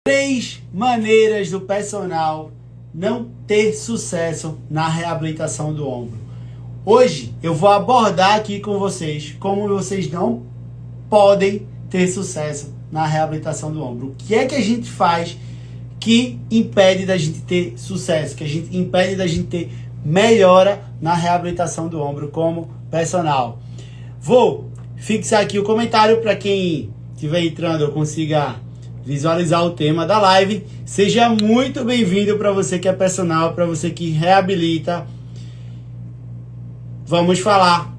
Três maneiras do personal não ter sucesso na reabilitação do ombro. Hoje eu vou abordar aqui com vocês como vocês não podem ter sucesso na reabilitação do ombro. O que é que a gente faz que impede da gente ter sucesso, que a gente impede da gente ter melhora na reabilitação do ombro como personal. Vou fixar aqui o comentário para quem estiver entrando eu consiga visualizar o tema da live. Seja muito bem-vindo para você que é personal, para você que reabilita. Vamos falar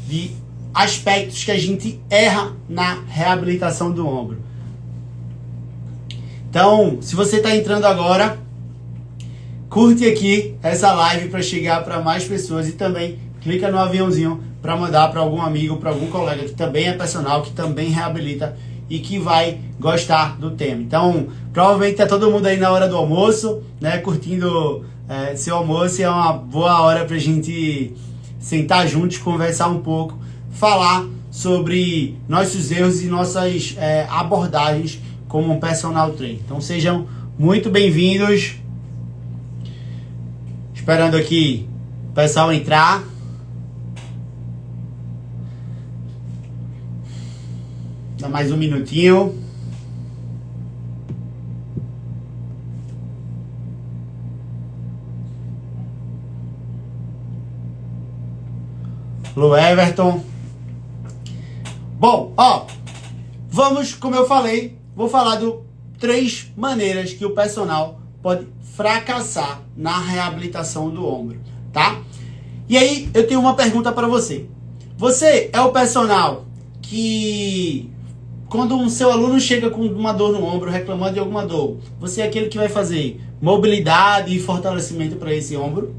de aspectos que a gente erra na reabilitação do ombro. Então, se você está entrando agora, curte aqui essa live para chegar para mais pessoas e também clica no aviãozinho para mandar para algum amigo, para algum colega que também é personal, que também reabilita e que vai gostar do tema. Então, provavelmente tá todo mundo aí na hora do almoço, né, curtindo seu almoço, e é uma boa hora pra gente sentar juntos, conversar um pouco, falar sobre nossos erros e nossas abordagens como um personal trainer. Então, sejam muito bem-vindos. Esperando aqui o pessoal entrar. Dá mais um minutinho. Alô, Everton. Bom, vamos, como eu falei, vou falar de três maneiras que o personal pode fracassar na reabilitação do ombro, tá? E aí, eu tenho uma pergunta para você. Você é o personal que, quando um seu aluno chega com uma dor no ombro, reclamando de alguma dor, você é aquele que vai fazer mobilidade e fortalecimento para esse ombro?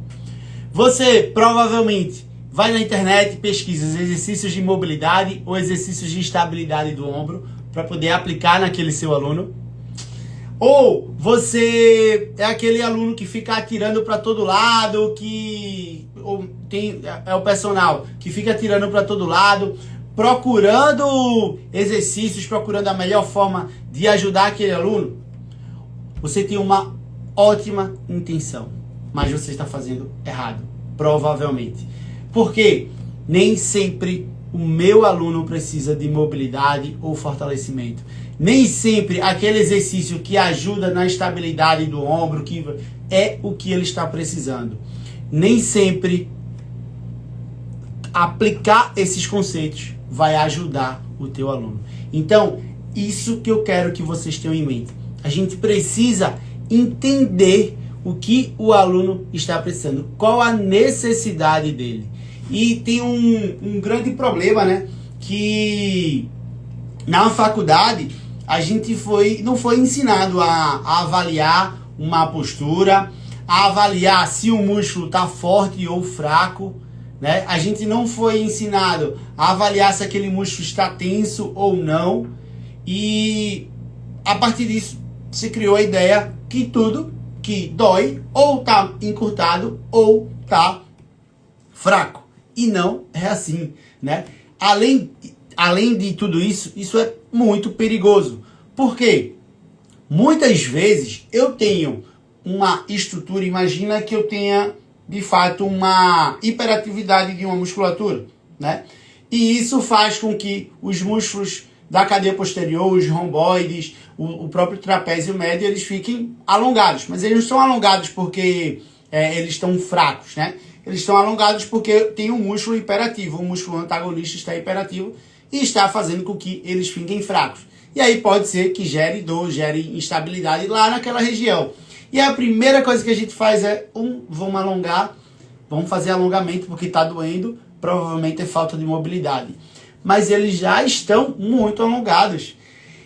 Você provavelmente vai na internet e pesquisa os exercícios de mobilidade ou exercícios de estabilidade do ombro para poder aplicar naquele seu aluno? Ou você é aquele aluno que fica atirando para todo lado, é o personal que fica atirando para todo lado, procurando exercícios, procurando a melhor forma de ajudar aquele aluno? Você tem uma ótima intenção, mas você está fazendo errado, provavelmente. Porque nem sempre o meu aluno precisa de mobilidade ou fortalecimento. Nem sempre aquele exercício que ajuda na estabilidade do ombro que é o que ele está precisando. Nem sempre aplicar esses conceitos vai ajudar o teu aluno. Então, isso que eu quero que vocês tenham em mente. A gente precisa entender o que o aluno está precisando, qual a necessidade dele. E tem um grande problema, né? Que na faculdade a gente não foi ensinado a avaliar uma postura, a avaliar se o músculo está forte ou fraco, né? A gente não foi ensinado a avaliar se aquele músculo está tenso ou não. E a partir disso se criou a ideia que tudo que dói ou está encurtado ou está fraco. E não é assim, né? Além de tudo isso, isso é muito perigoso. Por quê? Muitas vezes eu tenho uma estrutura, imagina que eu tenha de fato uma hiperatividade de uma musculatura, né? E isso faz com que os músculos da cadeia posterior, os romboides, o próprio trapézio médio, eles fiquem alongados. Mas eles não estão alongados porque eles estão fracos, né? Eles estão alongados porque tem um músculo hiperativo, o músculo antagonista está hiperativo e está fazendo com que eles fiquem fracos. E aí pode ser que gere dor, gere instabilidade lá naquela região. E a primeira coisa que a gente faz é, vamos alongar, vamos fazer alongamento porque está doendo, provavelmente é falta de mobilidade. Mas eles já estão muito alongados.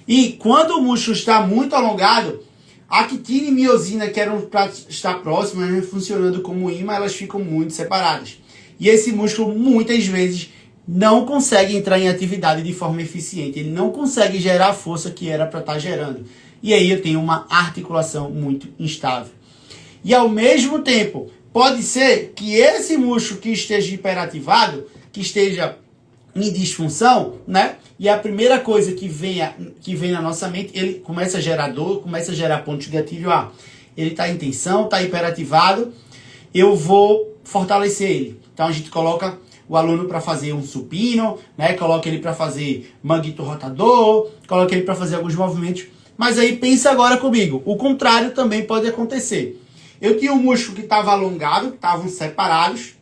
E quando o músculo está muito alongado, a actina e miosina, que eram para estar próximas, né, funcionando como ímã, elas ficam muito separadas. E esse músculo, muitas vezes, não consegue entrar em atividade de forma eficiente. Ele não consegue gerar a força que era para estar gerando. E aí eu tenho uma articulação muito instável. E ao mesmo tempo, pode ser que esse músculo que esteja hiperativado, que esteja em disfunção, né? E a primeira coisa que vem na nossa mente, ele começa a gerar dor, começa a gerar pontos de gatilho. Ele está em tensão, está hiperativado, eu vou fortalecer ele. Então a gente coloca o aluno para fazer um supino, né? Coloca ele para fazer manguito rotador, coloca ele para fazer alguns movimentos. Mas aí pensa agora comigo, o contrário também pode acontecer. Eu tinha um músculo que estava alongado, estavam separados,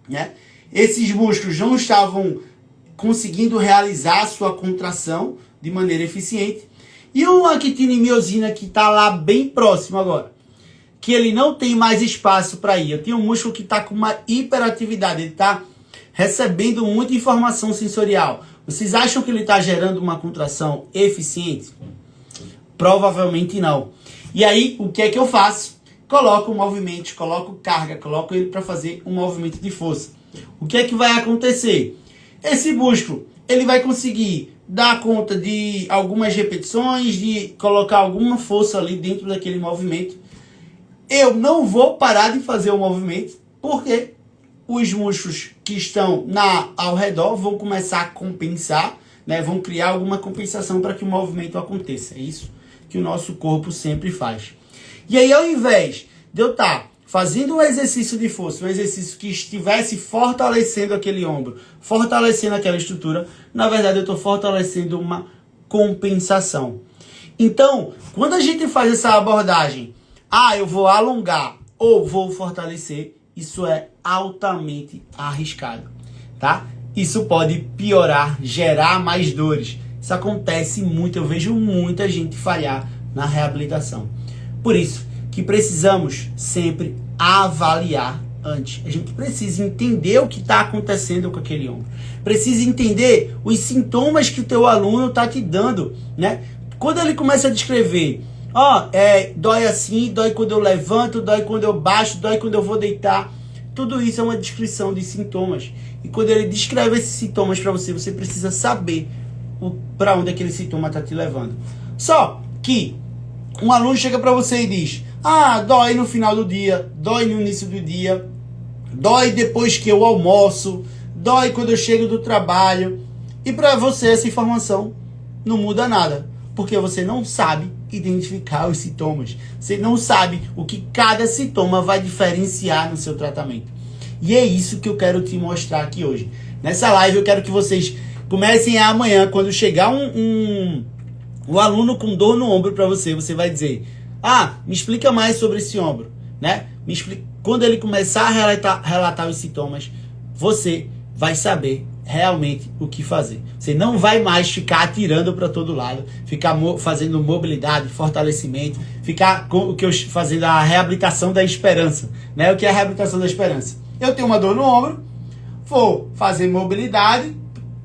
né? Esses músculos não estavam conseguindo realizar a sua contração de maneira eficiente. E uma actina e miosina que está lá bem próximo agora, que ele não tem mais espaço para ir. Eu tenho um músculo que está com uma hiperatividade, ele está recebendo muita informação sensorial. Vocês acham que ele está gerando uma contração eficiente? Provavelmente não. E aí, o que é que eu faço? Coloco movimentos, coloco carga, coloco ele para fazer um movimento de força. O que é que vai acontecer? Esse músculo, ele vai conseguir dar conta de algumas repetições, de colocar alguma força ali dentro daquele movimento. Eu não vou parar de fazer o movimento, porque os músculos que estão ao redor vão começar a compensar, né? Vão criar alguma compensação para que o movimento aconteça. É isso que o nosso corpo sempre faz. E aí, ao invés de eu estar fazendo um exercício de força, um exercício que estivesse fortalecendo aquele ombro, fortalecendo aquela estrutura, na verdade eu estou fortalecendo uma compensação. Então, quando a gente faz essa abordagem, eu vou alongar ou vou fortalecer, isso é altamente arriscado, tá? Isso pode piorar, gerar mais dores. Isso acontece muito, eu vejo muita gente falhar na reabilitação. Por isso que precisamos sempre avaliar antes. A gente precisa entender o que está acontecendo com aquele ombro. Precisa entender os sintomas que o teu aluno está te dando, né? Quando ele começa a descrever, dói assim, dói quando eu levanto, dói quando eu baixo, dói quando eu vou deitar. Tudo isso é uma descrição de sintomas. E quando ele descreve esses sintomas para você, você precisa saber para onde aquele sintoma está te levando. Só que um aluno chega para você e diz: dói no final do dia, dói no início do dia, dói depois que eu almoço, dói quando eu chego do trabalho. E para você essa informação não muda nada, porque você não sabe identificar os sintomas. Você não sabe o que cada sintoma vai diferenciar no seu tratamento. E é isso que eu quero te mostrar aqui hoje. Nessa live eu quero que vocês comecem amanhã, quando chegar um aluno com dor no ombro para você, você vai dizer: me explica mais sobre esse ombro, né? Quando ele começar a relatar os sintomas, você vai saber realmente o que fazer. Você não vai mais ficar atirando para todo lado, ficar fazendo mobilidade, fortalecimento, ficar fazendo a reabilitação da esperança, né? O que é a reabilitação da esperança? Eu tenho uma dor no ombro, vou fazer mobilidade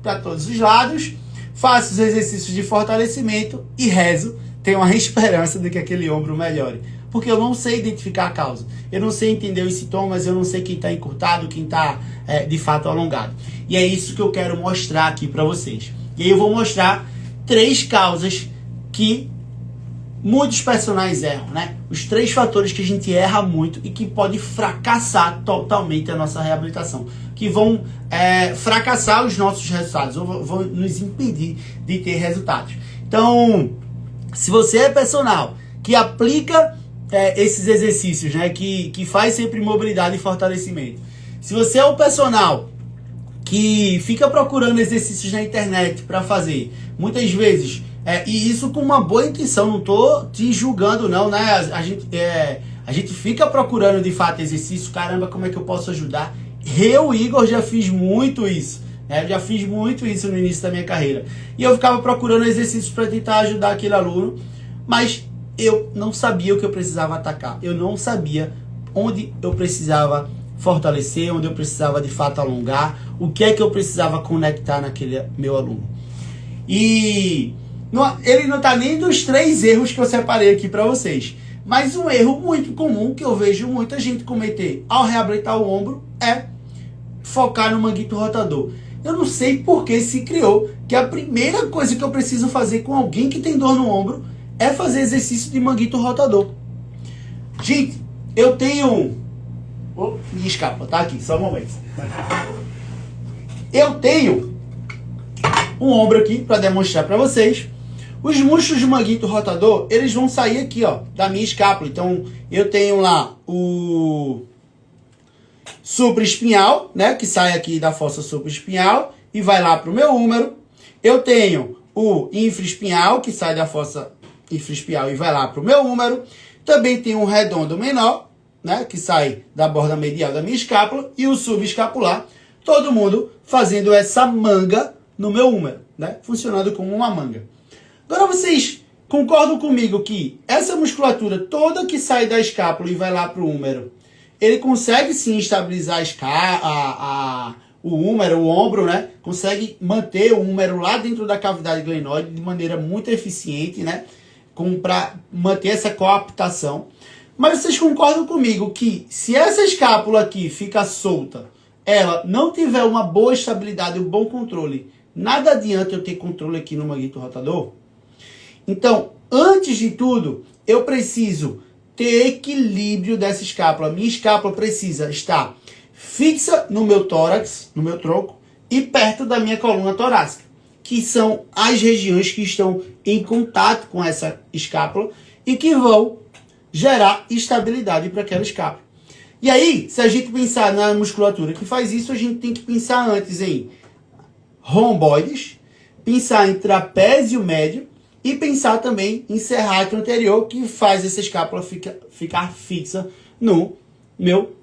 para todos os lados, faço os exercícios de fortalecimento e rezo, tenho uma esperança de que aquele ombro melhore. Porque eu não sei identificar a causa, eu não sei entender os sintomas, eu não sei quem está encurtado, quem está de fato alongado. E é isso que eu quero mostrar aqui para vocês. E aí eu vou mostrar 3 causas que muitos personagens erram, né? Os 3 fatores que a gente erra muito e que pode fracassar totalmente a nossa reabilitação, que vão fracassar os nossos resultados, ou vão nos impedir de ter resultados. Então, se você é personal que aplica esses exercícios, né, que faz sempre mobilidade e fortalecimento, se você é um personal que fica procurando exercícios na internet para fazer, muitas vezes, e isso com uma boa intenção, não tô te julgando não, né? A gente fica procurando de fato exercício, caramba, como é que eu posso ajudar? Eu, Igor, já fiz muito isso, né? Eu já fiz muito isso no início da minha carreira. E eu ficava procurando exercícios para tentar ajudar aquele aluno, mas eu não sabia o que eu precisava atacar. Eu não sabia onde eu precisava fortalecer, onde eu precisava de fato alongar, o que é que eu precisava conectar naquele meu aluno. E ele não está nem dos 3 erros que eu separei aqui para vocês. Mas um erro muito comum que eu vejo muita gente cometer ao reabilitar o ombro é focar no manguito rotador. Eu não sei por que se criou que a primeira coisa que eu preciso fazer com alguém que tem dor no ombro é fazer exercício de manguito rotador. Gente, eu tenho... me escapa, tá aqui, só um momento. Eu tenho um ombro aqui para demonstrar para vocês. Os músculos do manguito rotador, eles vão sair aqui, ó, da minha escápula. Então, eu tenho lá o supraespinhal, né, que sai aqui da fossa supraespinhal e vai lá para o meu húmero. Eu tenho o infraespinhal, que sai da fossa infraespinhal e vai lá para o meu húmero. Também tem um redondo menor, né, que sai da borda medial da minha escápula, e o subescapular, todo mundo fazendo essa manga no meu húmero, né, funcionando como uma manga. Agora vocês concordam comigo que essa musculatura toda que sai da escápula e vai lá para o húmero, ele consegue sim estabilizar o húmero, o ombro, né? Consegue manter o húmero lá dentro da cavidade glenoide de maneira muito eficiente, né? Para manter essa coaptação. Mas vocês concordam comigo que se essa escápula aqui fica solta, ela não tiver uma boa estabilidade, um bom controle, nada adianta eu ter controle aqui no manguito rotador? Então, antes de tudo, eu preciso ter equilíbrio dessa escápula. Minha escápula precisa estar fixa no meu tórax, no meu tronco, e perto da minha coluna torácica, que são as regiões que estão em contato com essa escápula e que vão gerar estabilidade para aquela escápula. E aí, se a gente pensar na musculatura que faz isso, a gente tem que pensar antes em romboides, pensar em trapézio médio e pensar também em serrátil anterior, que faz essa escápula ficar fixa no meu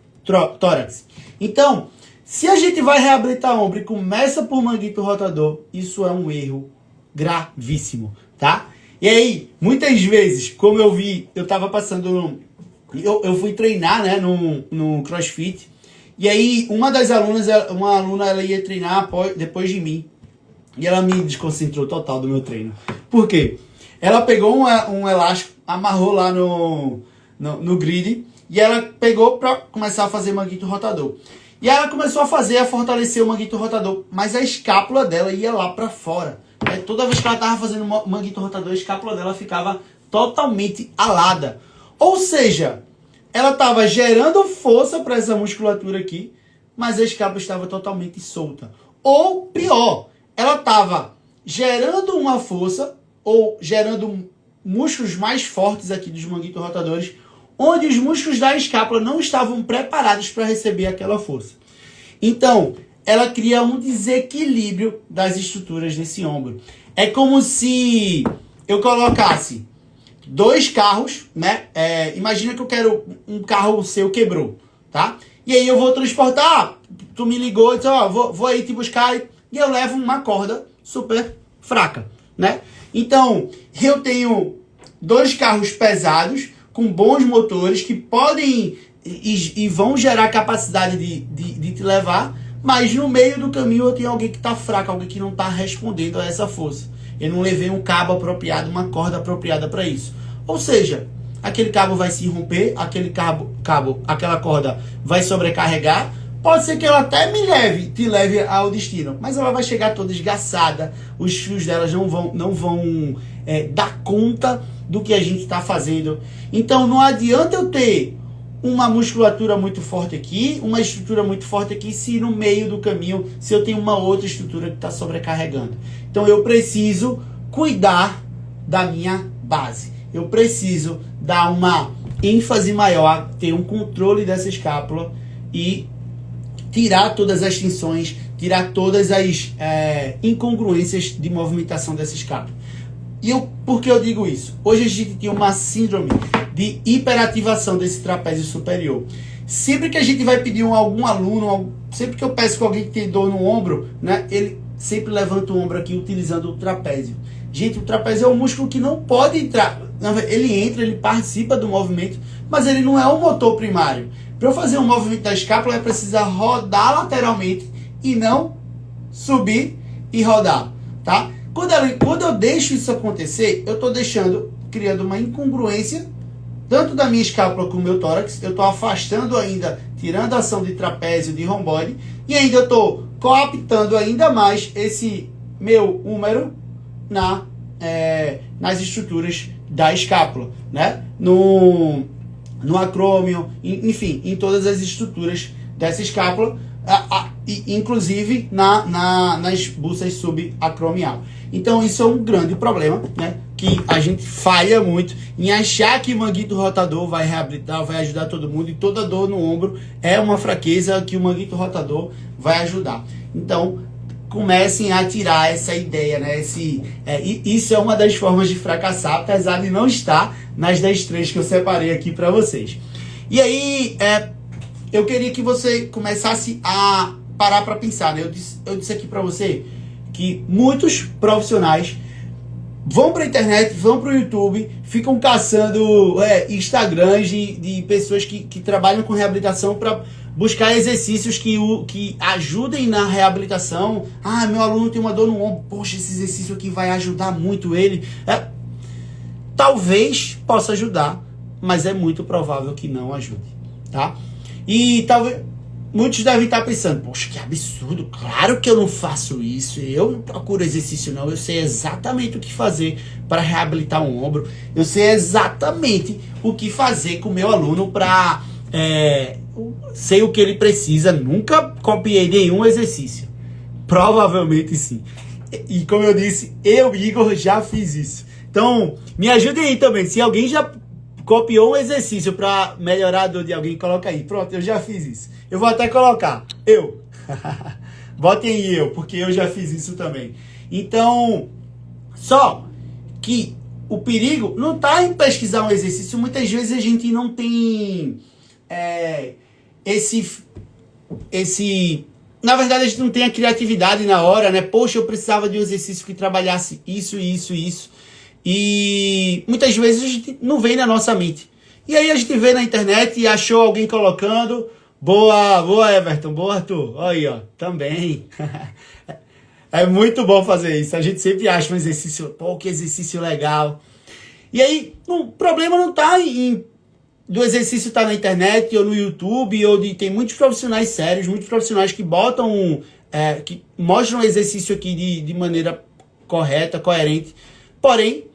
tórax. Então, se a gente vai reabilitar o ombro e começa por manguito rotador, isso é um erro gravíssimo, tá? E aí, muitas vezes, como eu vi, eu tava passando, eu fui treinar, né, no CrossFit, e aí uma aluna, ela ia treinar depois de mim, e ela me desconcentrou total do meu treino. Por quê? Ela pegou um elástico, amarrou lá no grid, e ela pegou para começar a fazer manguito rotador. E ela começou a fortalecer o manguito rotador, mas a escápula dela ia lá para fora. Toda vez que ela estava fazendo manguito rotador, a escápula dela ficava totalmente alada. Ou seja, ela estava gerando força para essa musculatura aqui, mas a escápula estava totalmente solta. Ou pior, ela estava gerando uma força ou gerando músculos mais fortes aqui dos manguitos rotadores, onde os músculos da escápula não estavam preparados para receber aquela força. Então, ela cria um desequilíbrio das estruturas desse ombro. É como se eu colocasse dois carros, né? Imagina que eu quero um carro seu quebrou, tá? E aí eu vou transportar, tu me ligou e disse, ó, vou aí te buscar, e eu levo uma corda super fraca, né? Então, eu tenho dois carros pesados, com bons motores, que podem e vão gerar capacidade de te levar, mas no meio do caminho eu tenho alguém que está fraco, alguém que não está respondendo a essa força. Eu não levei um cabo apropriado, uma corda apropriada para isso. Ou seja, aquele cabo vai se romper, aquela corda vai sobrecarregar, pode ser que ela até te leve ao destino, mas ela vai chegar toda esgaçada, os fios delas não vão dar conta do que a gente está fazendo. Então não adianta eu ter uma musculatura muito forte aqui, uma estrutura muito forte aqui, se no meio do caminho, se eu tenho uma outra estrutura que está sobrecarregando. Então eu preciso cuidar da minha base. Eu preciso dar uma ênfase maior, ter um controle dessa escápula e tirar todas as tensões, tirar todas as incongruências de movimentação dessa escápula. Por que eu digo isso? Hoje a gente tem uma síndrome de hiperativação desse trapézio superior. Sempre que a gente vai pedir algum aluno, sempre que eu peço com alguém que tem dor no ombro, né, ele sempre levanta o ombro aqui utilizando o trapézio. Gente, o trapézio é um músculo que não pode entrar. Ele entra, ele participa do movimento, mas ele não é o motor primário. Para eu fazer um movimento da escápula, é preciso rodar lateralmente e não subir e rodar, tá? Quando eu deixo isso acontecer, eu estou criando uma incongruência, tanto da minha escápula como do meu tórax, eu estou afastando ainda, tirando a ação de trapézio, de romboide, e ainda estou coaptando ainda mais esse meu húmero nas estruturas da escápula, né? No acrômio, enfim, em todas as estruturas dessa escápula, inclusive nas buças subacromial. Então isso é um grande problema, né? Que a gente falha muito em achar que manguito rotador vai reabilitar, vai ajudar todo mundo, e toda dor no ombro é uma fraqueza que o manguito rotador vai ajudar. Então comecem a tirar essa ideia, né? Isso é uma das formas de fracassar, apesar de não estar nas 10 trechos que eu separei aqui para vocês. E aí, eu queria que você começasse a parar para pensar, né? Eu disse aqui para você que muitos profissionais vão para a internet, vão para o YouTube, ficam caçando Instagrams de pessoas que trabalham com reabilitação para buscar exercícios que ajudem na reabilitação. Ah, meu aluno tem uma dor no ombro, poxa, esse exercício aqui vai ajudar muito ele. Talvez possa ajudar, mas é muito provável que não ajude, tá? E talvez muitos devem estar pensando, poxa, que absurdo, claro que eu não faço isso, eu não procuro exercício não, eu sei exatamente o que fazer para reabilitar um ombro, eu sei exatamente o que fazer com o meu aluno para... sei o que ele precisa, nunca copiei nenhum exercício. Provavelmente sim. E como eu disse, eu, Igor, já fiz isso. Então, me ajudem aí também, se alguém já copiou um exercício para melhorar a dor de alguém, coloca aí. Pronto, eu já fiz isso. Eu vou até colocar, eu. Botem aí eu, porque eu já fiz isso também. Então, só que o perigo não está em pesquisar um exercício. Muitas vezes a gente não tem na verdade a gente não tem a criatividade na hora, né? Poxa, eu precisava de um exercício que trabalhasse isso, isso, isso. E muitas vezes a gente não vem na nossa mente. E aí a gente vê na internet e achou alguém colocando. Boa, Everton. Boa, Arthur. Olha aí, ó. Também. É muito bom fazer isso. A gente sempre acha um exercício, pô, que exercício legal. E aí, o problema não está do exercício estar na internet ou no YouTube, tem muitos profissionais sérios, muitos profissionais que botam, que mostram o exercício aqui de maneira correta, coerente. Porém,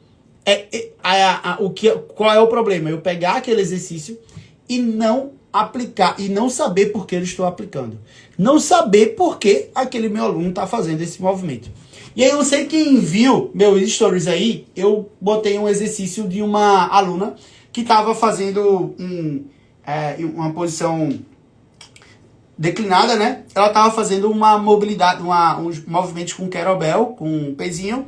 qual é o problema? Eu pegar aquele exercício e não aplicar, e não saber por que eu estou aplicando. Não saber por que aquele meu aluno está fazendo esse movimento. E aí, eu não sei quem viu meus stories aí, eu botei um exercício de uma aluna que estava fazendo uma posição declinada, né? Ela estava fazendo uma mobilidade, uns movimentos com kettlebell, com um pezinho,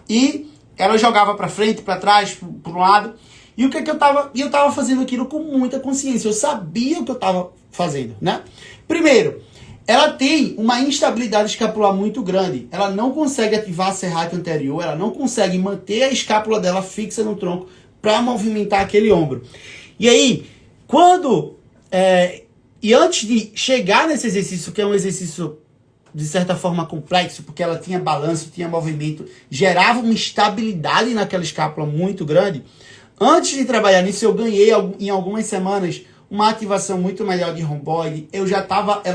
e ela jogava para frente, para trás, para um lado. E o que eu estava fazendo aquilo com muita consciência. Eu sabia o que eu estava fazendo, né? Primeiro, ela tem uma instabilidade escapular muito grande. Ela não consegue ativar a serrátil anterior, ela não consegue manter a escápula dela fixa no tronco para movimentar aquele ombro. E aí, e antes de chegar nesse exercício, que é um exercício de certa forma complexo, porque ela tinha balanço, tinha movimento, gerava uma estabilidade naquela escápula muito grande. Antes de trabalhar nisso, eu ganhei em algumas semanas uma ativação muito melhor de romboide. Ela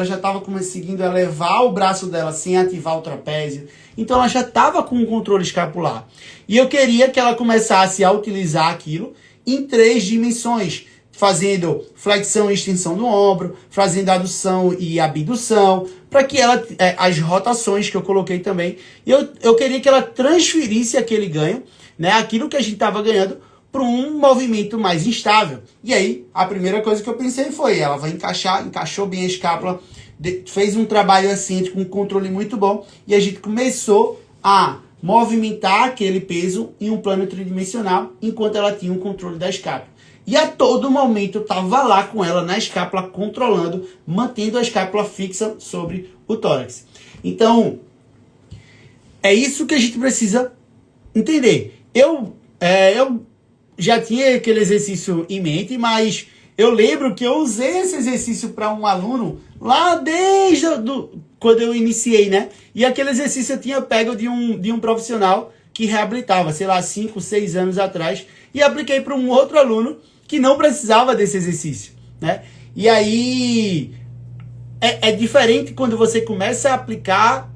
já estava conseguindo elevar o braço dela sem ativar o trapézio. Então ela já estava com um controle escapular. E eu queria que ela começasse a utilizar aquilo em 3 dimensões, fazendo flexão e extensão do ombro, fazendo adução e abdução, para que ela, as rotações que eu coloquei também, eu queria que ela transferisse aquele ganho, né, aquilo que a gente estava ganhando, para um movimento mais instável. E aí, a primeira coisa que eu pensei foi, ela vai encaixou bem a escápula, fez um trabalho excêntrico, um controle muito bom, e a gente começou a movimentar aquele peso em um plano tridimensional, enquanto ela tinha um controle da escápula. E a todo momento eu estava lá com ela na escápula, controlando, mantendo a escápula fixa sobre o tórax. Então, é isso que a gente precisa entender. Eu já tinha aquele exercício em mente, mas eu lembro que eu usei esse exercício para um aluno lá desde quando eu iniciei, né? E aquele exercício eu tinha pego de um profissional que reabilitava, sei lá, 5, 6 anos atrás, e apliquei para um outro aluno que não precisava desse exercício, né? E aí é diferente quando você começa a aplicar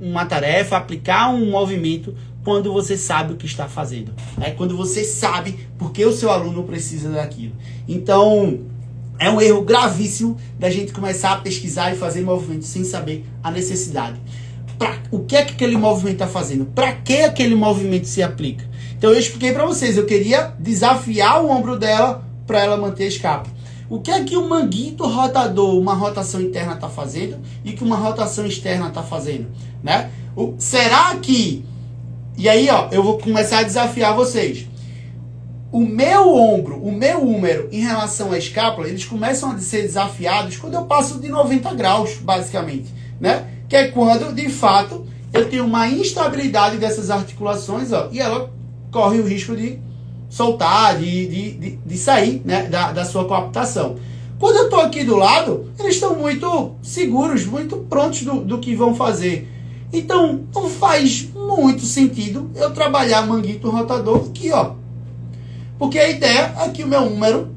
uma tarefa, aplicar um movimento, quando você sabe o que está fazendo. Quando você sabe porque o seu aluno precisa daquilo. Então, É um erro gravíssimo da gente começar a pesquisar e fazer movimentos sem saber a necessidade. O que é que aquele movimento está fazendo? Para que aquele movimento se aplica? Então eu expliquei para vocês, eu queria desafiar o ombro dela para ela manter a escápula. O que é que o manguito rotador, uma rotação interna, está fazendo e que uma rotação externa está fazendo? Né? Será que... E aí, ó, eu vou começar a desafiar vocês. O meu ombro, o meu húmero em relação à escápula, eles começam a ser desafiados quando eu passo de 90 graus, basicamente. Né? Que é quando, de fato, eu tenho uma instabilidade dessas articulações, ó, e ela corre o risco de soltar, de sair, né, da sua coaptação. Quando eu estou aqui do lado, eles estão muito seguros, muito prontos do que vão fazer. Então, não faz muito sentido eu trabalhar manguito rotador aqui, ó. Porque a ideia é que o meu húmero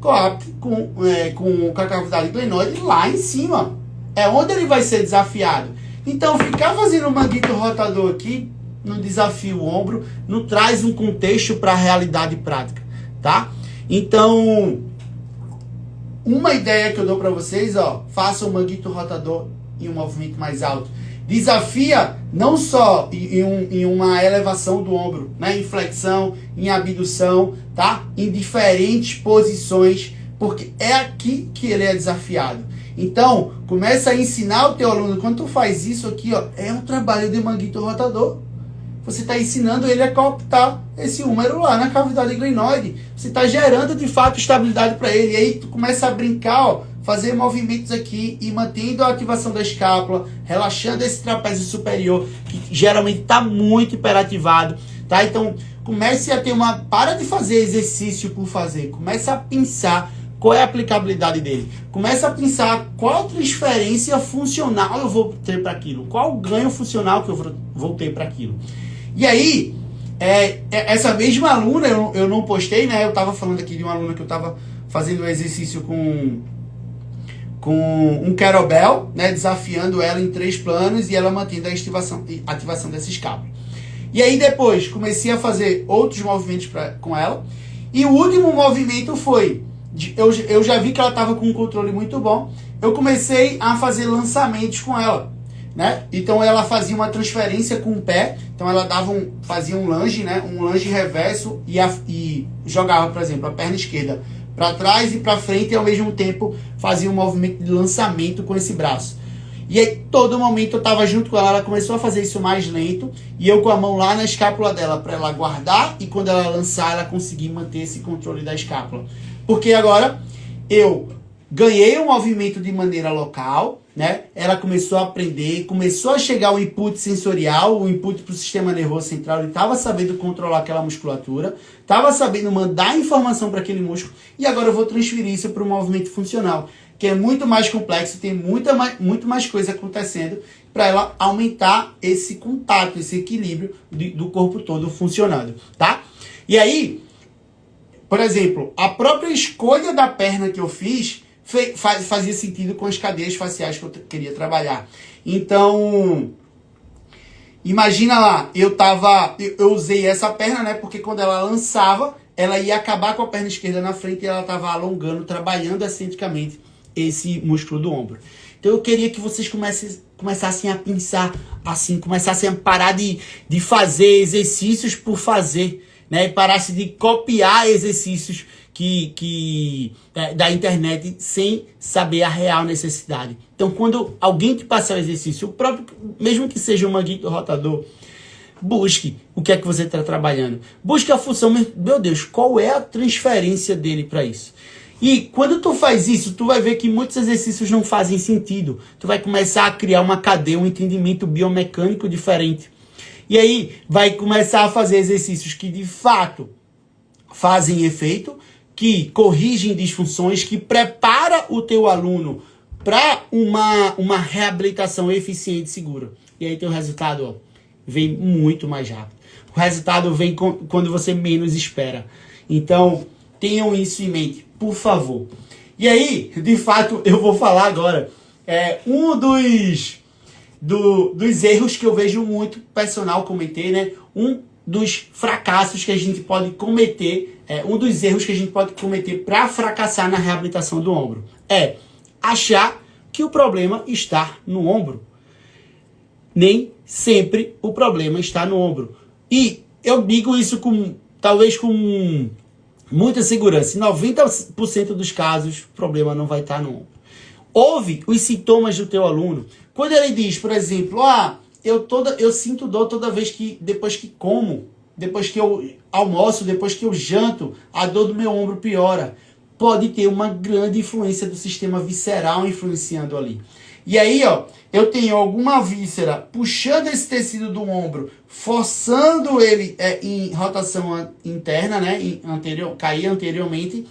coapte com a cavidade glenoide lá em cima. É onde ele vai ser desafiado. Então, ficar fazendo manguito rotador aqui não desafia o ombro, não traz um contexto para a realidade prática, tá? Então, uma ideia que eu dou para vocês, ó, faça um manguito rotador em um movimento mais alto. Desafia não só em uma elevação do ombro, né? Em flexão, em abdução, tá? Em diferentes posições, porque é aqui que ele é desafiado. Então, começa a ensinar o teu aluno, quando tu faz isso aqui, ó, é um trabalho de manguito rotador. Você está ensinando ele a cooptar esse húmero lá na cavidade glenoide. Você está gerando, de fato, estabilidade para ele. E aí tu começa a brincar, ó, fazer movimentos aqui e mantendo a ativação da escápula, relaxando esse trapézio superior, que geralmente está muito hiperativado, tá? Então, comece a ter uma... Para de fazer exercício por fazer. Comece a pensar qual é a aplicabilidade dele. Comece a pensar qual transferência funcional eu vou ter para aquilo. Qual ganho funcional que eu vou ter para aquilo. E aí, essa mesma aluna, eu não postei, né? Eu estava falando aqui de uma aluna que eu estava fazendo um exercício com um kettlebell, né? Desafiando ela em 3 planos e ela mantendo a ativação dessa escápula. E aí depois, comecei a fazer outros movimentos com ela. E o último movimento foi... Eu já vi que ela estava com um controle muito bom. Eu comecei a fazer lançamentos com ela. Né? Então ela fazia uma transferência com o pé, então ela fazia um lunge, né? Um lunge reverso e jogava, por exemplo, a perna esquerda para trás e para frente e ao mesmo tempo fazia um movimento de lançamento com esse braço. E aí todo momento eu estava junto com ela começou a fazer isso mais lento e eu com a mão lá na escápula dela para ela guardar e quando ela lançar ela conseguir manter esse controle da escápula. Porque agora eu ganhei o movimento de maneira local, né? Ela começou a aprender, começou a chegar o input sensorial, o input para o sistema nervoso central, ele estava sabendo controlar aquela musculatura, estava sabendo mandar informação para aquele músculo, e agora eu vou transferir isso para o movimento funcional, que é muito mais complexo, tem muito mais coisa acontecendo para ela aumentar esse contato, esse equilíbrio do corpo todo funcionando, tá? E aí, por exemplo, a própria escolha da perna que eu fiz fazia sentido com as cadeias faciais que eu queria trabalhar. Então, imagina lá, eu usei essa perna, né? Porque quando ela lançava, ela ia acabar com a perna esquerda na frente e ela estava alongando, trabalhando excentricamente esse músculo do ombro. Então eu queria que vocês começassem a pensar assim, começassem a parar de fazer exercícios por fazer, né? E parassem de copiar exercícios da internet sem saber a real necessidade. Então, quando alguém te passar o exercício, o próprio, mesmo que seja um manguito rotador, busque o que é que você está trabalhando. Busque a função, meu Deus, qual é a transferência dele para isso? E quando tu faz isso, tu vai ver que muitos exercícios não fazem sentido. Tu vai começar a criar uma cadeia, um entendimento biomecânico diferente. E aí, vai começar a fazer exercícios que, de fato, fazem efeito, que corrigem disfunções, que prepara o teu aluno para uma reabilitação eficiente e segura. E aí teu resultado, ó, vem muito mais rápido. O resultado vem quando você menos espera. Então, tenham isso em mente, por favor. E aí, de fato, eu vou falar agora. Um dos erros que eu vejo muito, personal, comentei, né? dos fracassos que a gente pode cometer, um dos erros que a gente pode cometer para fracassar na reabilitação do ombro é achar que o problema está no ombro. Nem sempre o problema está no ombro. E eu digo isso talvez com muita segurança. Em 90% dos casos, o problema não vai estar no ombro. Ouve os sintomas do teu aluno. Quando ele diz, por exemplo, eu sinto dor toda vez que, depois que como, depois que eu almoço, depois que eu janto, a dor do meu ombro piora. Pode ter uma grande influência do sistema visceral influenciando ali. E aí, eu tenho alguma víscera puxando esse tecido do ombro, forçando ele em rotação interna, né, cair anteriormente.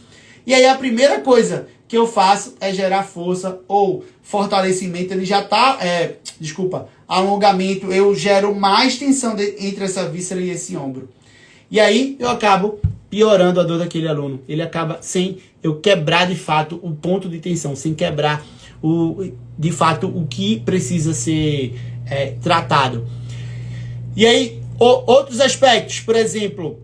E aí a primeira coisa que eu faço é gerar força ou fortalecimento. Ele já está, alongamento, eu gero mais tensão entre essa víscera e esse ombro. E aí eu acabo piorando a dor daquele aluno. Ele acaba sem eu quebrar de fato o ponto de tensão, sem quebrar de fato o que precisa ser tratado. E aí, outros aspectos, por exemplo,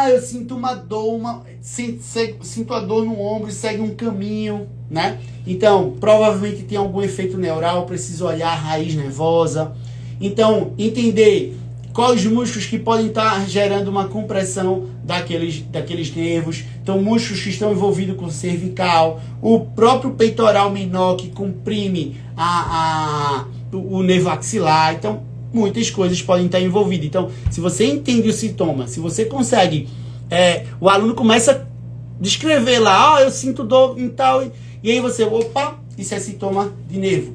eu sinto uma dor, sinto a dor no ombro e segue um caminho, né? Então, provavelmente tem algum efeito neural, preciso olhar a raiz nervosa. Então, entender quais músculos que podem estar gerando uma compressão daqueles nervos. Então, músculos que estão envolvidos com o cervical, o próprio peitoral menor que comprime o nervo axilar. Então, muitas coisas podem estar envolvidas. Então, se você entende o sintoma, se você consegue, o aluno começa a descrever lá, eu sinto dor em tal, e aí você, isso é sintoma de nervo.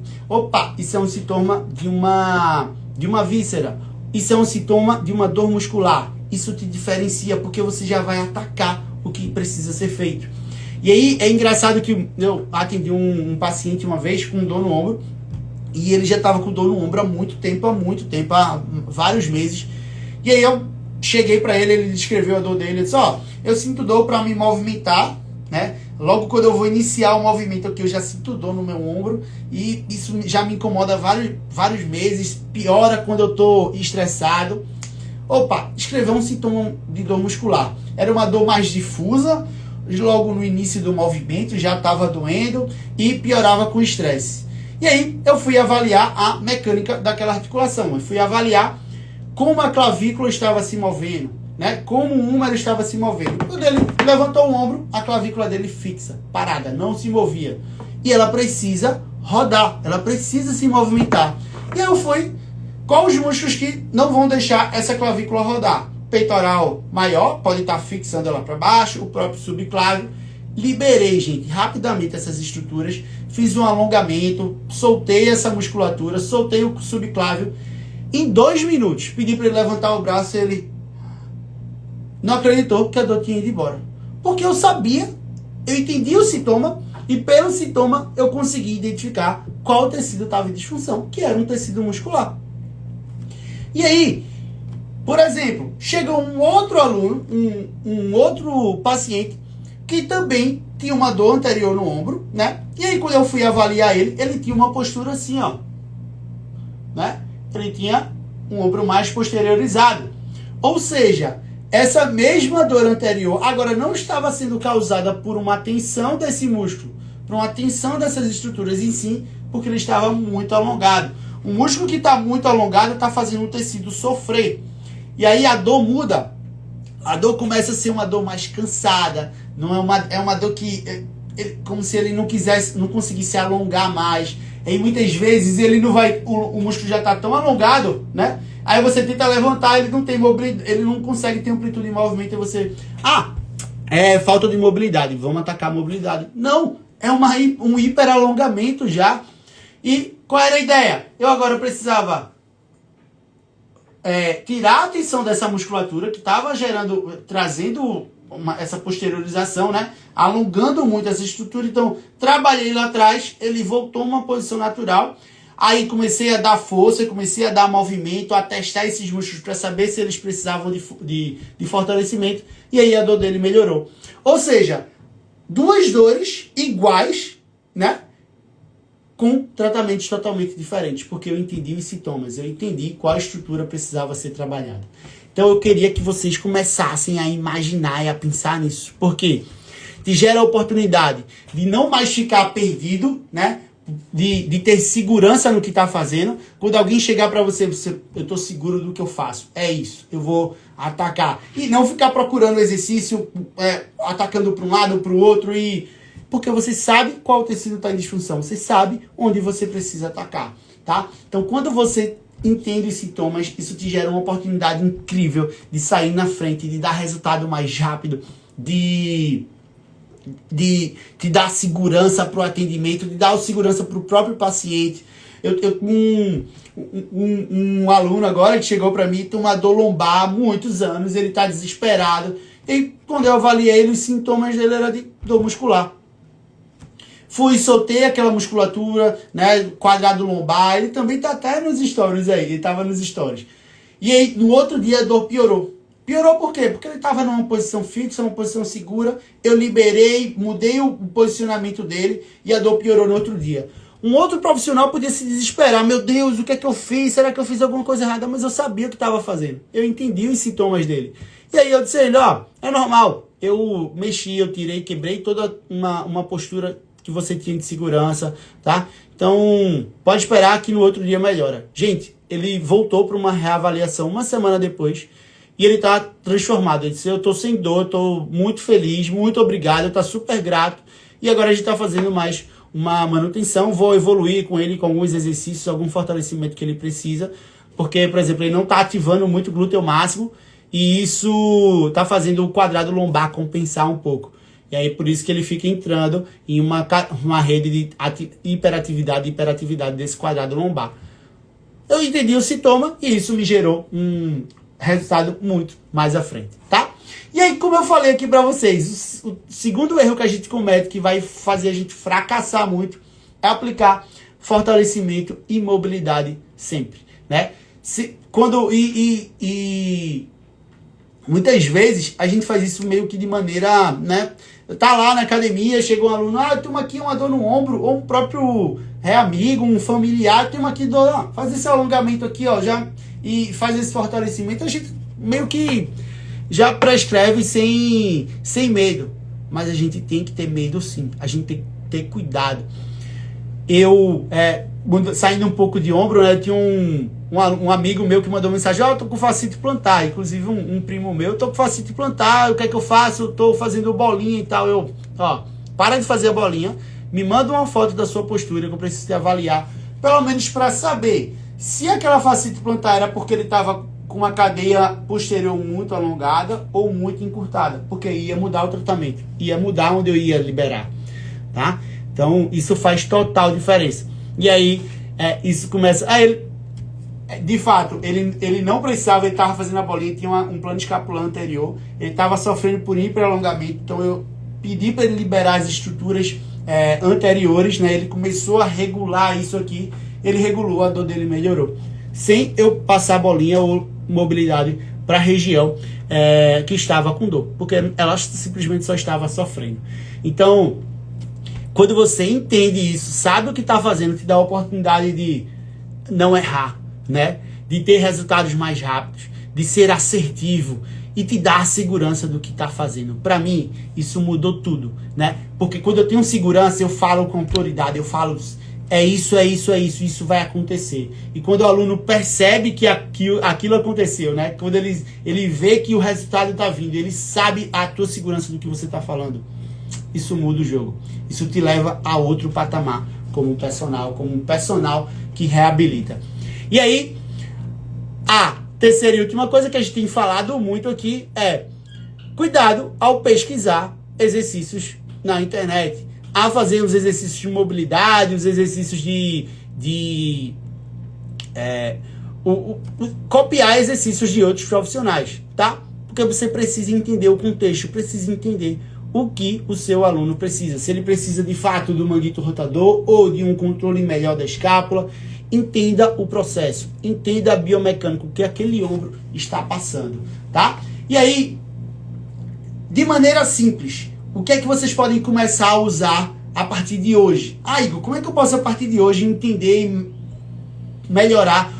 Isso é um sintoma de uma víscera. Isso é um sintoma de uma dor muscular. Isso te diferencia porque você já vai atacar o que precisa ser feito. E aí é engraçado que eu atendi um paciente uma vez com dor no ombro e ele já estava com dor no ombro há muito tempo, há vários meses. E aí eu cheguei para ele descreveu a dor dele, ele disse, eu sinto dor para me movimentar, né? Logo quando eu vou iniciar o movimento aqui, eu já sinto dor no meu ombro e isso já me incomoda vários meses, piora quando eu estou estressado. Escreveu um sintoma de dor muscular. Era uma dor mais difusa, logo no início do movimento, já estava doendo e piorava com o estresse. E aí eu fui avaliar a mecânica daquela articulação, eu fui avaliar como a clavícula estava se movendo, né? Como o húmero estava se movendo. Quando ele levantou o ombro, a clavícula dele fixa, parada, não se movia. E ela precisa rodar, ela precisa se movimentar. E eu fui, quais os músculos que não vão deixar essa clavícula rodar? Peitoral maior, pode estar fixando ela para baixo, o próprio subclávio. Liberei, gente, rapidamente essas estruturas, fiz um alongamento, soltei essa musculatura, soltei o subclávio. Em 2 minutos, pedi para ele levantar o braço e ele não acreditou que a dor tinha ido embora. Porque eu sabia, eu entendi o sintoma e pelo sintoma eu consegui identificar qual tecido estava em disfunção, que era um tecido muscular. E aí, por exemplo, chega um outro aluno, um outro paciente que também tinha uma dor anterior no ombro, né? E aí quando eu fui avaliar ele tinha uma postura assim, né? Ele tinha um ombro mais posteriorizado. Ou seja, essa mesma dor anterior agora não estava sendo causada por uma tensão desse músculo, por uma tensão dessas estruturas em si, porque ele estava muito alongado. O músculo que está muito alongado está fazendo o tecido sofrer. E aí a dor muda. A dor começa a ser uma dor mais cansada. Não é uma dor que como se ele não conseguisse alongar mais. E muitas vezes ele não vai, o músculo já está tão alongado, né? Aí você tenta levantar, ele não tem mobilidade, ele não consegue ter amplitude de movimento e você, falta de mobilidade, vamos atacar a mobilidade. Não, é um hiperalongamento já. E qual era a ideia? Eu agora precisava tirar a atenção dessa musculatura que estava trazendo essa posteriorização, né? Alongando muito essa estrutura. Então, trabalhei lá atrás, ele voltou a uma posição natural. Aí comecei a dar força, comecei a dar movimento, a testar esses músculos para saber se eles precisavam de fortalecimento. E aí a dor dele melhorou. Ou seja, 2 dores iguais, né? Com tratamentos totalmente diferentes, porque eu entendi os sintomas, eu entendi qual estrutura precisava ser trabalhada. Então eu queria que vocês começassem a imaginar e a pensar nisso. Por quê? Te gera a oportunidade de não mais ficar perdido, né? De ter segurança no que está fazendo. Quando alguém chegar para você, eu estou seguro do que eu faço. É isso, eu vou atacar. E não ficar procurando exercício, atacando para um lado, para o outro. Porque você sabe qual tecido está em disfunção. Você sabe onde você precisa atacar. Tá? Então, quando você entende os sintomas, isso te gera uma oportunidade incrível de sair na frente, de dar resultado mais rápido, de te dar segurança para o atendimento, de dar segurança para o próprio paciente. Eu um aluno agora que chegou para mim, tem uma dor lombar há muitos anos, ele está desesperado. E quando eu avaliei ele, os sintomas dele eram de dor muscular. Fui, soltei aquela musculatura, né, quadrado lombar, ele também tá até nos stories aí, ele tava nos stories. E aí, no outro dia, a dor piorou. Piorou por quê? Porque ele estava numa posição fixa, numa posição segura, eu liberei, mudei o posicionamento dele e a dor piorou no outro dia. Um outro profissional podia se desesperar, meu Deus, o que é que eu fiz? Será que eu fiz alguma coisa errada? Mas eu sabia o que estava fazendo, eu entendi os sintomas dele. E aí eu disse a ele, ó, é normal, eu mexi, eu tirei, quebrei toda uma postura que você tinha de segurança, tá? Então, pode esperar que no outro dia melhora. Gente, ele voltou para uma reavaliação uma semana depois e ele tá transformado. Ele disse, eu tô sem dor, tô muito feliz, muito obrigado, eu tá super grato. E agora a gente tá fazendo mais uma manutenção, vou evoluir com ele com alguns exercícios, algum fortalecimento que ele precisa, porque, por exemplo, ele não tá ativando muito o glúteo máximo e isso tá fazendo o quadrado lombar compensar um pouco. E aí por isso que ele fica entrando em uma rede de hiperatividade desse quadrado lombar. Eu entendi o sintoma e isso me gerou um resultado muito mais à frente, tá? E aí, como eu falei aqui pra vocês, o segundo erro que a gente comete, que vai fazer a gente fracassar muito, é aplicar fortalecimento e mobilidade sempre, né? Muitas vezes a gente faz isso meio que de maneira, né? Tá lá na academia, chega um aluno, toma aqui uma dor no ombro, ou um próprio amigo, um familiar, toma aqui dor, faz esse alongamento aqui, ó, e faz esse fortalecimento. A gente meio que já prescreve sem medo, mas a gente tem que ter medo sim, a gente tem que ter cuidado. Eu, saindo um pouco de ombro, né, tinha um amigo meu que mandou mensagem, eu tô com fascite plantar, inclusive um primo meu, tô com fascite plantar, o que é que eu faço? Eu tô fazendo bolinha e tal. Para de fazer a bolinha, me manda uma foto da sua postura que eu preciso te avaliar, pelo menos para saber se aquela fascite plantar era porque ele tava com uma cadeia posterior muito alongada ou muito encurtada, porque ia mudar o tratamento, ia mudar onde eu ia liberar, tá? Então, isso faz total diferença. E aí, isso começa... de fato, ele não precisava, ele estava fazendo a bolinha, tinha um plano escapular anterior, ele estava sofrendo por hiperalongamento, então eu pedi para ele liberar as estruturas anteriores, né? Ele começou a regular isso aqui, ele regulou, a dor dele melhorou. Sem eu passar bolinha ou mobilidade para a região que estava com dor, porque ela simplesmente só estava sofrendo. Então, quando você entende isso, sabe o que está fazendo, te dá a oportunidade de não errar, né? De ter resultados mais rápidos, de ser assertivo e te dar a segurança do que está fazendo. Para mim, isso mudou tudo, né? Porque quando eu tenho segurança, eu falo com autoridade, eu falo, isso vai acontecer. E quando o aluno percebe que aquilo aconteceu, né? Quando ele vê que o resultado está vindo, ele sabe a tua segurança do que você está falando, isso muda o jogo. Isso te leva a outro patamar como um personal que reabilita. E aí, a terceira e última coisa que a gente tem falado muito aqui é cuidado ao pesquisar exercícios na internet, a fazer os exercícios de mobilidade, os exercícios copiar exercícios de outros profissionais, tá? Porque você precisa entender o contexto, precisa entender o que o seu aluno precisa. Se ele precisa de fato do manguito rotador ou de um controle melhor da escápula, entenda o processo, entenda a biomecânica, o que aquele ombro está passando, tá? E aí, de maneira simples, o que é que vocês podem começar a usar a partir de hoje? Igor, como é que eu posso a partir de hoje entender e melhorar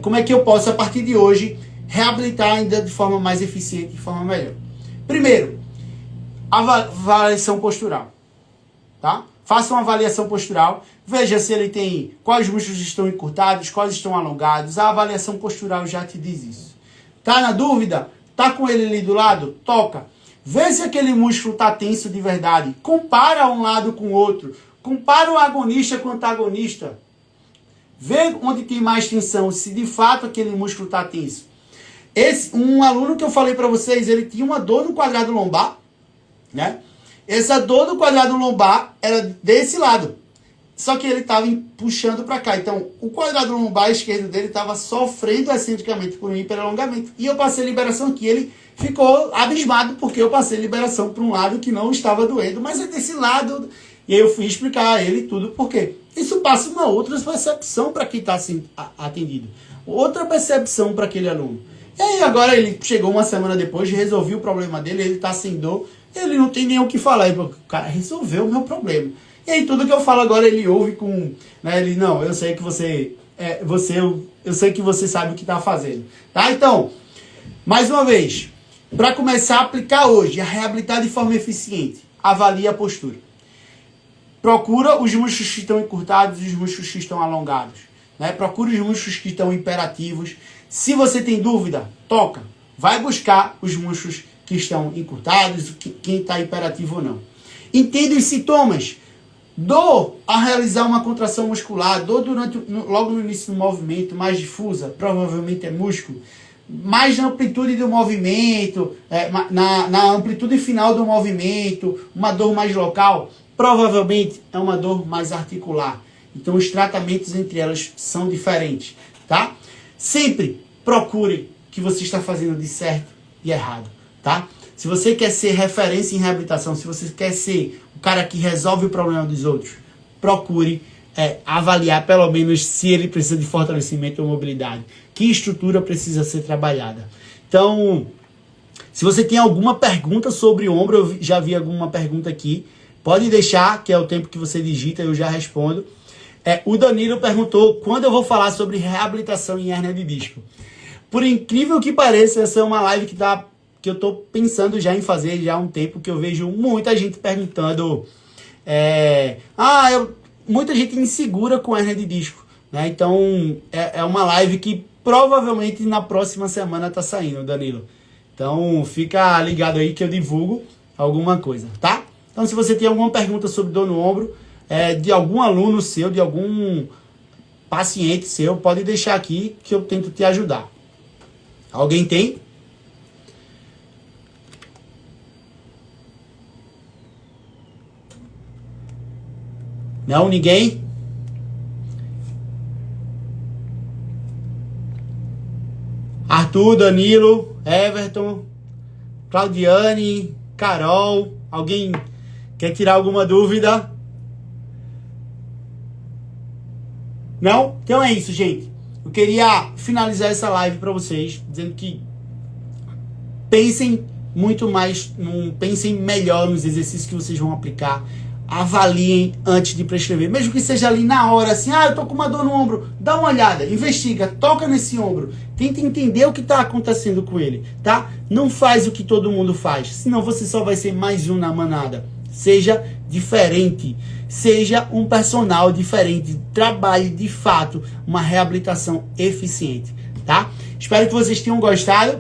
como é que eu posso, a partir de hoje, reabilitar ainda de forma mais eficiente, de forma melhor. Primeiro, avaliação postural, tá? Faça uma avaliação postural, veja se ele tem, quais músculos estão encurtados, quais estão alongados. A avaliação postural já te diz isso. Tá na dúvida? Tá com ele ali do lado? Toca. Vê se aquele músculo tá tenso de verdade. Compara um lado com o outro. Compara o agonista com o antagonista. Vê onde tem mais tensão, se de fato aquele músculo tá tenso. Um aluno que eu falei para vocês, ele tinha uma dor no quadrado lombar, né? Essa dor do quadrado lombar era desse lado. Só que ele estava puxando para cá. Então, o quadrado lombar esquerdo dele estava sofrendo excentricamente por um hiperalongamento. E eu passei liberação aqui. Ele ficou abismado porque eu passei liberação para um lado que não estava doendo. Mas é desse lado. E aí eu fui explicar a ele tudo. Por quê? Isso passa uma outra percepção para quem está assim, atendido. Outra percepção para aquele aluno. E aí agora ele chegou uma semana depois, resolvi o problema dele. Ele está sem dor. Ele não tem nem o que falar. Ele falou, cara, resolveu o meu problema. E aí tudo que eu falo agora ele ouve com... Né, ele, não, eu sei que você... eu sei que você sabe o que está fazendo. Tá? Então, mais uma vez, para começar a aplicar hoje, a reabilitar de forma eficiente, avalie a postura. Procura os músculos que estão encurtados e os músculos que estão alongados. Né? Procura os músculos que estão imperativos. Se você tem dúvida, toca. Vai buscar os músculos que estão encurtados, quem está imperativo ou não. Entenda os sintomas. Dor a realizar uma contração muscular, dor logo no início do movimento, mais difusa, provavelmente é músculo. Mais na amplitude do movimento, na amplitude final do movimento, uma dor mais local, provavelmente é uma dor mais articular. Então os tratamentos entre elas são diferentes, tá? Sempre procure o que você está fazendo de certo e errado. Tá? Se você quer ser referência em reabilitação, se você quer ser o cara que resolve o problema dos outros, procure avaliar pelo menos se ele precisa de fortalecimento ou mobilidade. Que estrutura precisa ser trabalhada. Então, se você tem alguma pergunta sobre o ombro, eu já vi alguma pergunta aqui, pode deixar, que é o tempo que você digita, eu já respondo. O Danilo perguntou quando eu vou falar sobre reabilitação em hérnia de disco. Por incrível que pareça, essa é uma live que eu estou pensando já em fazer já há um tempo, que eu vejo muita gente perguntando, muita gente insegura com hérnia de disco, né? Então, é uma live que provavelmente na próxima semana está saindo, Danilo. Então, fica ligado aí que eu divulgo alguma coisa, tá? Então, se você tem alguma pergunta sobre dor no ombro, de algum aluno seu, de algum paciente seu, pode deixar aqui que eu tento te ajudar. Alguém tem? Não, ninguém? Arthur, Danilo, Everton, Claudiane, Carol. Alguém quer tirar alguma dúvida? Não? Então é isso, gente. Eu queria finalizar essa live para vocês, dizendo que pensem muito mais, pensem melhor nos exercícios que vocês vão aplicar. Avaliem antes de prescrever, mesmo que seja ali na hora, assim, eu tô com uma dor no ombro, dá uma olhada, investiga, toca nesse ombro, tenta entender o que está acontecendo com ele, tá? Não faz o que todo mundo faz, senão você só vai ser mais um na manada. Seja diferente, seja um personal diferente, trabalhe de fato uma reabilitação eficiente, tá? Espero que vocês tenham gostado.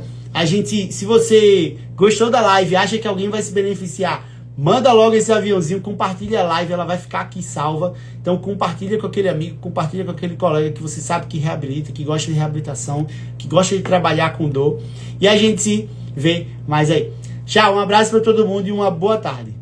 Se você gostou da live, acha que alguém vai se beneficiar, manda logo esse aviãozinho, compartilha a live, ela vai ficar aqui salva. Então compartilha com aquele amigo, compartilha com aquele colega que você sabe que reabilita, que gosta de reabilitação, que gosta de trabalhar com dor. E a gente se vê mais aí. Tchau, um abraço para todo mundo e uma boa tarde.